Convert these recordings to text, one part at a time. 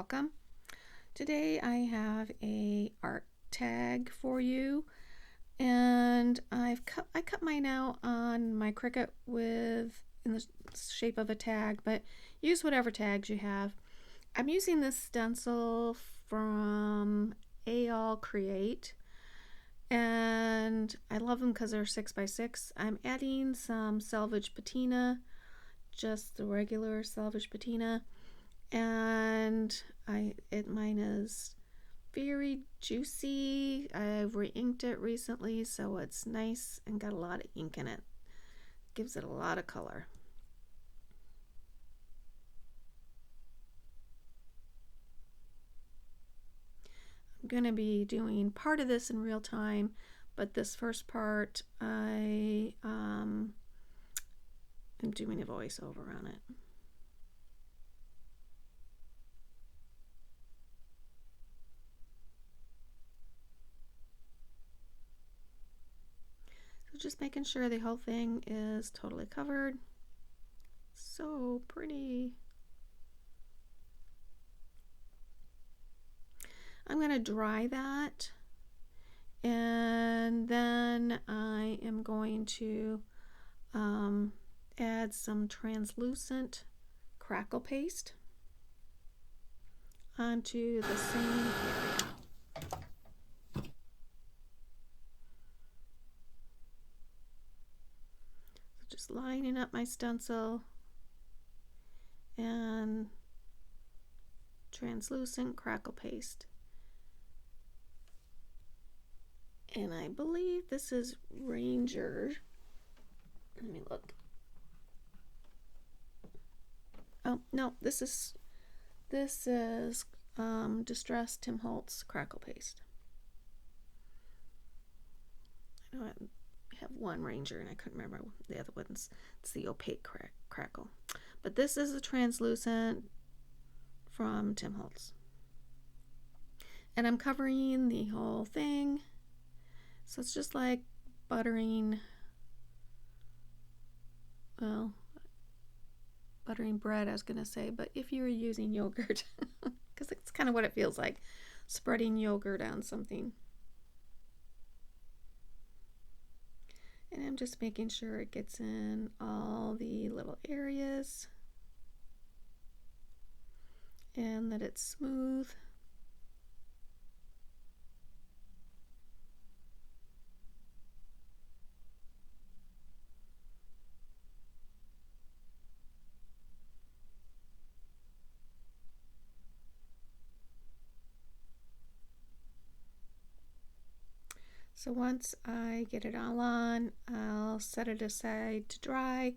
welcome. Today I have a art tag for you, and I cut mine out on my Cricut in the shape of a tag, but use whatever tags you have. I'm using this stencil from AL Create, and I love them because they're 6x6. I'm adding some salvage patina, just the regular salvage patina, and mine is very juicy. I've re-inked it recently, so it's nice and got a lot of ink in it. Gives it a lot of color. I'm going to be doing part of this in real time, but this first part I am doing a voiceover on it. So just making sure the whole thing is totally covered. So pretty. I'm going to dry that, and then I am going to add some translucent crackle paste onto the same area. So just lining up my stencil and translucent crackle paste. And I believe this is Ranger. Let me look. Oh no, this is distressed Tim Holtz crackle paste. I know I have one Ranger and I couldn't remember the other ones. It's the opaque crackle, but this is a translucent from Tim Holtz, and I'm covering the whole thing. So it's just like buttering, well, buttering bread, I was going to say, but if you were using yogurt, because it's kind of what it feels like, spreading yogurt on something. And I'm just making sure it gets in all the little areas and that it's smooth. So once I get it all on, I'll set it aside to dry,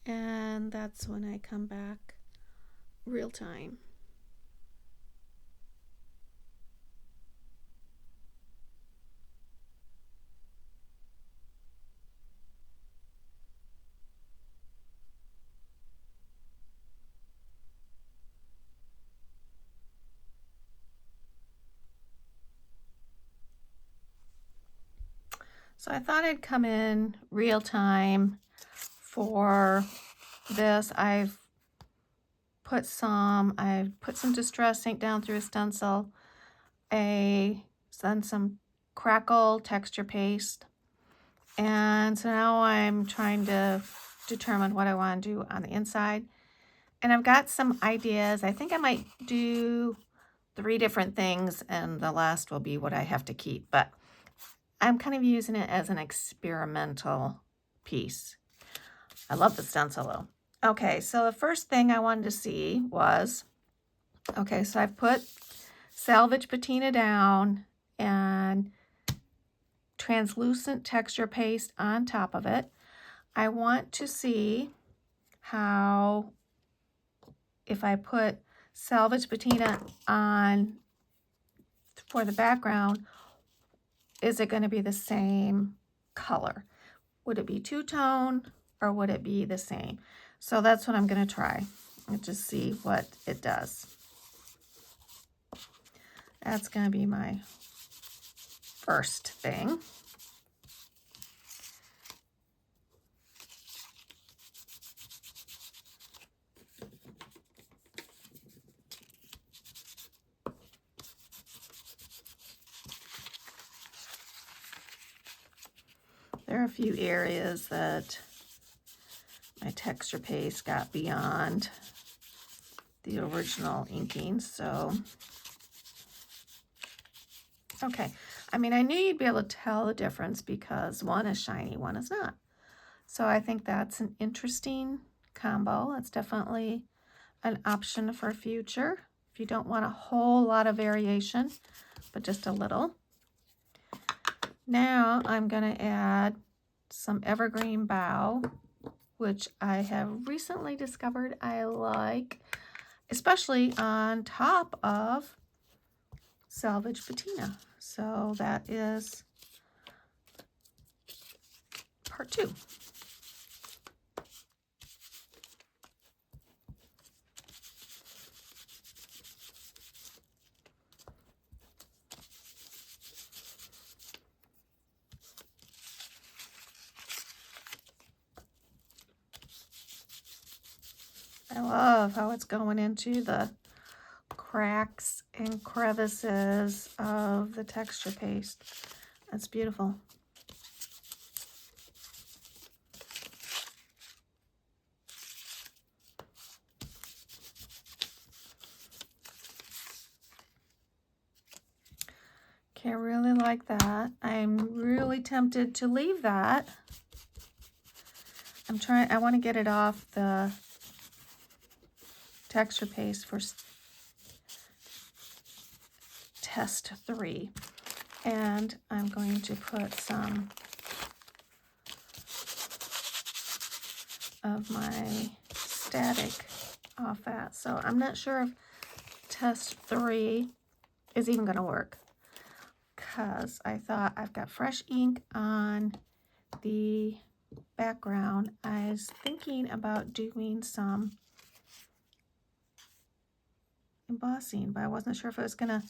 and that's when I come back real time. So I thought I'd come in real time for this. I've put some distress ink down through a stencil, then some Crackle texture paste, and so now I'm trying to determine what I want to do on the inside. And I've got some ideas. I think I might do 3 different things, and the last will be what I have to keep, but I'm kind of using it as an experimental piece. I love the stencil though. Okay, so the first thing I wanted to see was, okay, so I've put salvage patina down and translucent texture paste on top of it. I want to see how, if I put salvage patina on for the background, is it going to be the same color? Would it be two-tone or would it be the same? So that's what I'm going to try and just see what it does. That's going to be my first thing. There are a few areas that my texture paste got beyond the original inking, so okay. I mean, I knew you'd be able to tell the difference because one is shiny, one is not. So I think that's an interesting combo. It's definitely an option for future if you don't want a whole lot of variation, but just a little. Now I'm going to add some evergreen bough, which I have recently discovered I like, especially on top of salvage patina. So that is part 2. I love how it's going into the cracks and crevices of the texture paste. That's beautiful. Okay, I really like that. I'm really tempted to leave that. I want to get it off the texture paste for test 3. And I'm going to put some of my static off that. So I'm not sure if test 3 is even going to work, because I thought I've got fresh ink on the background. I was thinking about doing some embossing, but I wasn't sure if it was going to,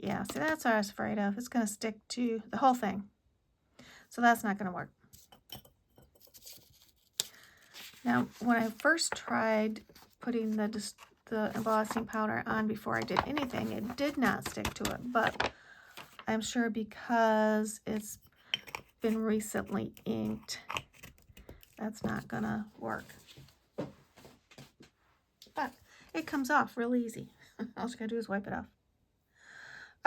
yeah, see, that's what I was afraid of. It's going to stick to the whole thing. So that's not going to work. Now, when I first tried putting the embossing powder on before I did anything, it did not stick to it, but I'm sure because it's been recently inked, that's not gonna work. But it comes off real easy. All you gotta do is wipe it off.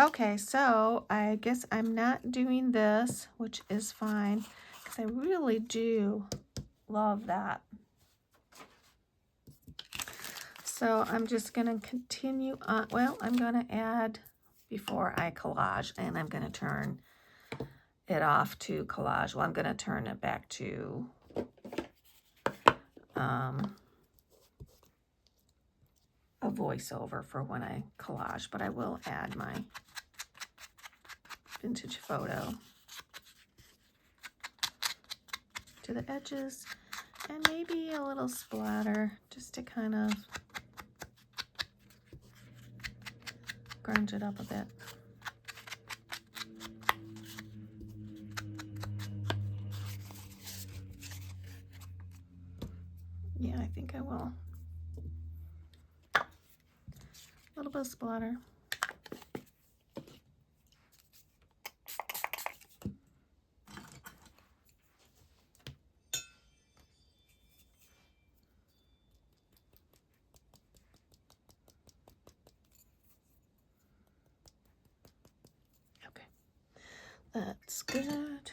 Okay, so I guess I'm not doing this, which is fine, because I really do love that. So I'm just going to continue on. Well, I'm going to add before I collage, and I'm going to turn it off to collage. Well, I'm going to turn it back to a voiceover for when I collage, but I will add my vintage photo to the edges, and maybe a little splatter just to kind of grunge it up a bit. Yeah, I think I will. A little bit of splatter. That's good.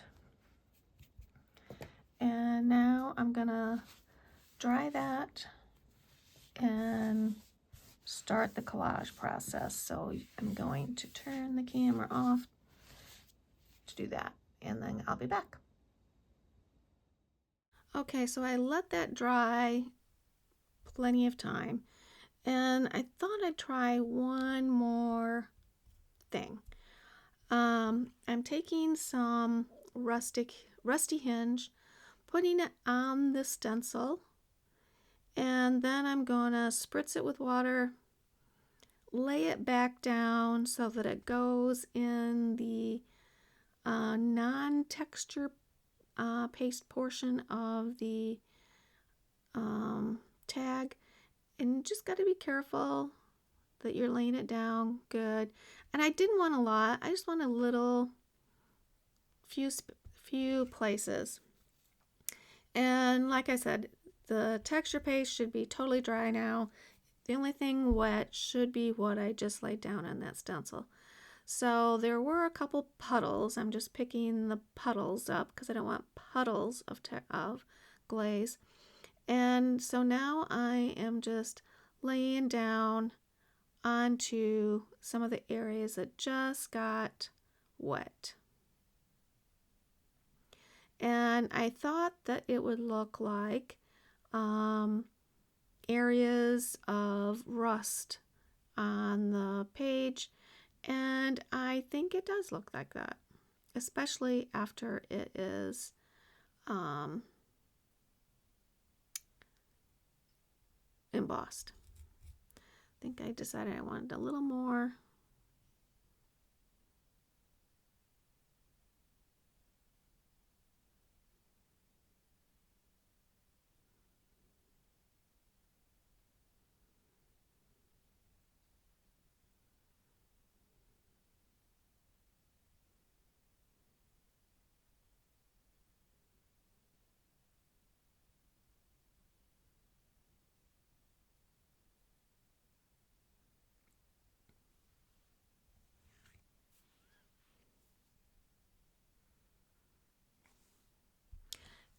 And now I'm gonna dry that and start the collage process. So I'm going to turn the camera off to do that, and then I'll be back. Okay, so I let that dry plenty of time, and I thought I'd try one more thing. I'm taking some rusty hinge, putting it on the stencil, and then I'm gonna spritz it with water, lay it back down so that it goes in the non-texture paste portion of the tag. And you just got to be careful that you're laying it down good. And I didn't want a lot. I just want a little, few places. And like I said, the texture paste should be totally dry now. The only thing wet should be what I just laid down on that stencil. So there were a couple puddles. I'm just picking the puddles up because I don't want puddles of glaze. And so now I am just laying down onto some of the areas that just got wet. And I thought that it would look like areas of rust on the page, and I think it does look like that, especially after it is embossed. I think I decided I wanted a little more.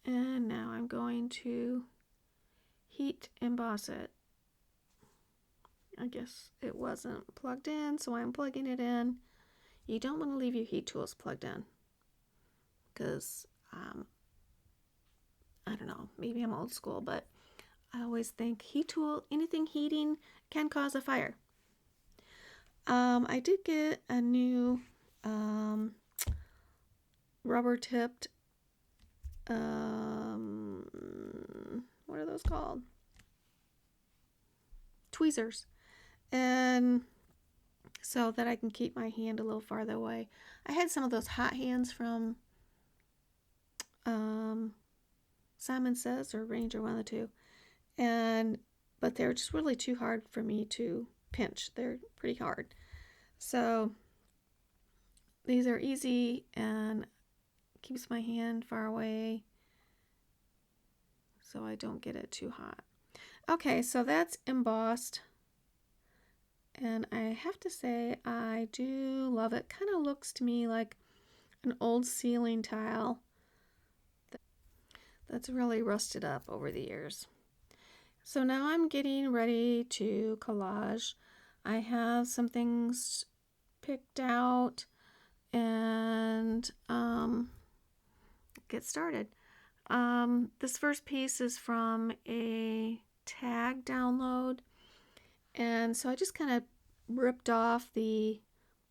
And now I'm going to heat emboss it. I guess it wasn't plugged in, so I'm plugging it in. You don't want to leave your heat tools plugged in because I don't know, maybe I'm old school, but I always think anything heating can cause a fire. I did get a new rubber tipped, what are those called? Tweezers. And so that I can keep my hand a little farther away. I had some of those hot hands from Simon Says or Ranger, one of the two. But they're just really too hard for me to pinch. They're pretty hard. So these are easy and keeps my hand far away so I don't get it too hot. Okay, so that's embossed. And I have to say, I do love it. Kind of looks to me like an old ceiling tile that's really rusted up over the years. So now I'm getting ready to collage. I have some things picked out and get started. This first piece is from a tag download, and so I just kind of ripped off the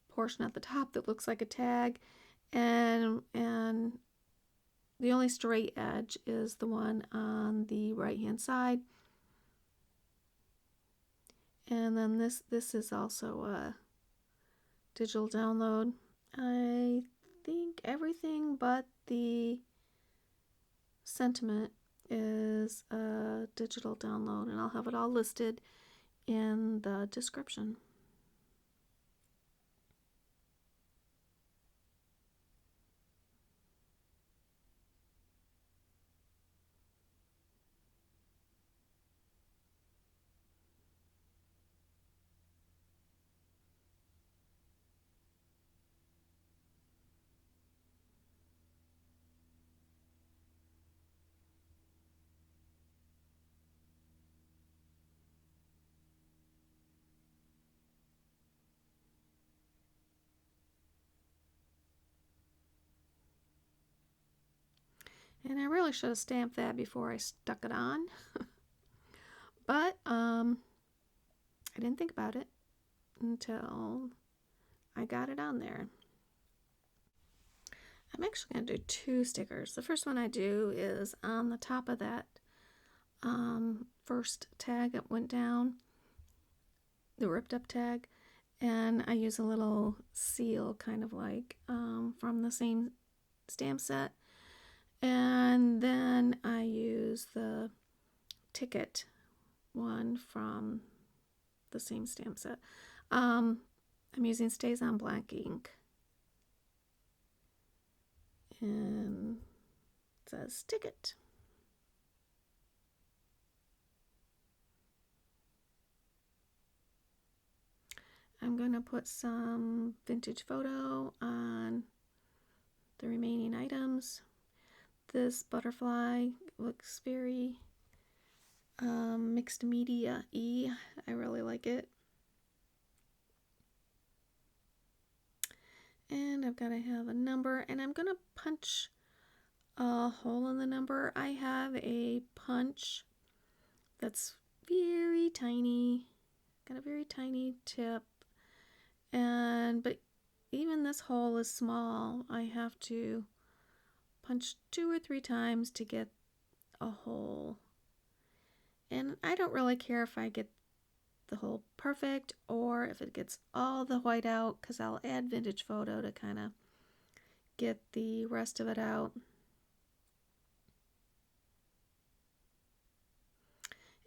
portion at the top that looks like a tag, and the only straight edge is the one on the right hand side. And then this is also a digital download. I think everything but the sentiment is a digital download, and I'll have it all listed in the description. And I really should have stamped that before I stuck it on. But I didn't think about it until I got it on there. I'm actually going to do 2 stickers. The first one I do is on the top of that first tag that went down, the ripped up tag, and I use a little seal kind of like from the same stamp set. And then I use the ticket one from the same stamp set. I'm using StazOn black ink. and it says stick it. I'm going to put some vintage photo on the remaining items. This butterfly looks very mixed media-y. I really like it. And I've got to have a number, and I'm going to punch a hole in the number. I have a punch that's very tiny, got a very tiny tip, but even this hole is small. I have to punch 2 or 3 times to get a hole. And I don't really care if I get the hole perfect or if it gets all the white out, because I'll add vintage photo to kind of get the rest of it out.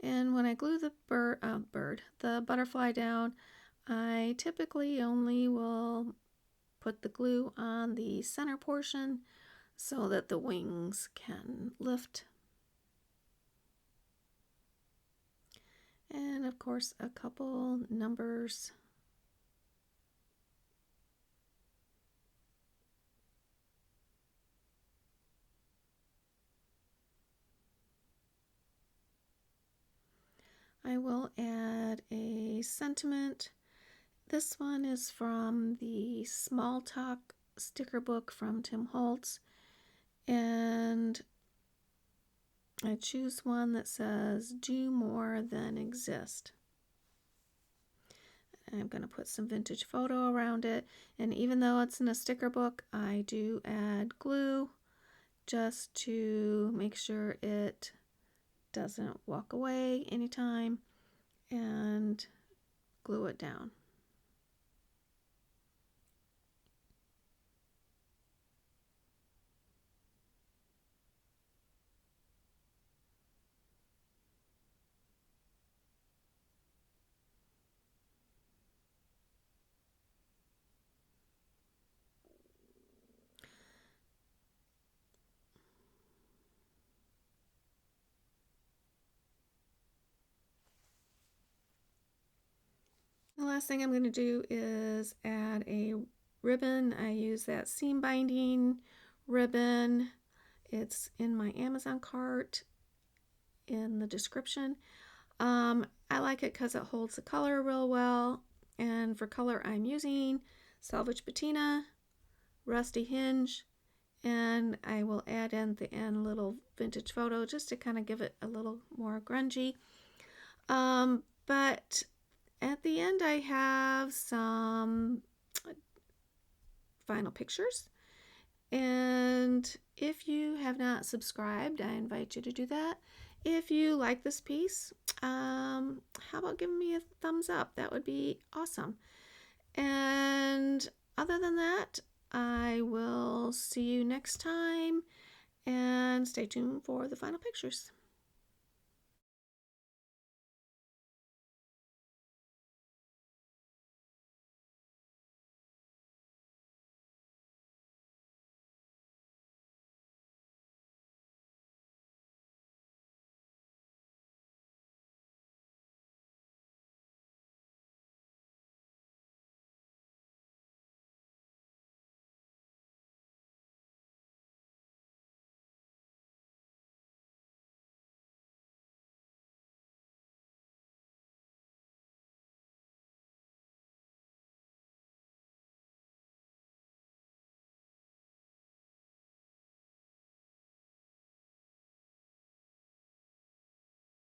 And when I glue the the butterfly down, I typically only will put the glue on the center portion so that the wings can lift. And of course, a couple numbers. I will add a sentiment. This one is from the Small Talk sticker book from Tim Holtz, and I choose one that says do more than exist. I'm going to put some vintage photo around it, and even though it's in a sticker book, I do add glue just to make sure it doesn't walk away anytime, and glue it down. The last thing I'm going to do is add a ribbon. I use that seam binding ribbon. It's in my Amazon cart in the description. I like it because it holds the color real well, and for color I'm using Salvage Patina, Rusty Hinge, and I will add in the end a little vintage photo just to kind of give it a little more grungy. But at the end I have some final pictures, and if you have not subscribed, I invite you to do that. If you like this piece, how about giving me a thumbs up? That would be awesome. And other than that, I will see you next time, and stay tuned for the final pictures.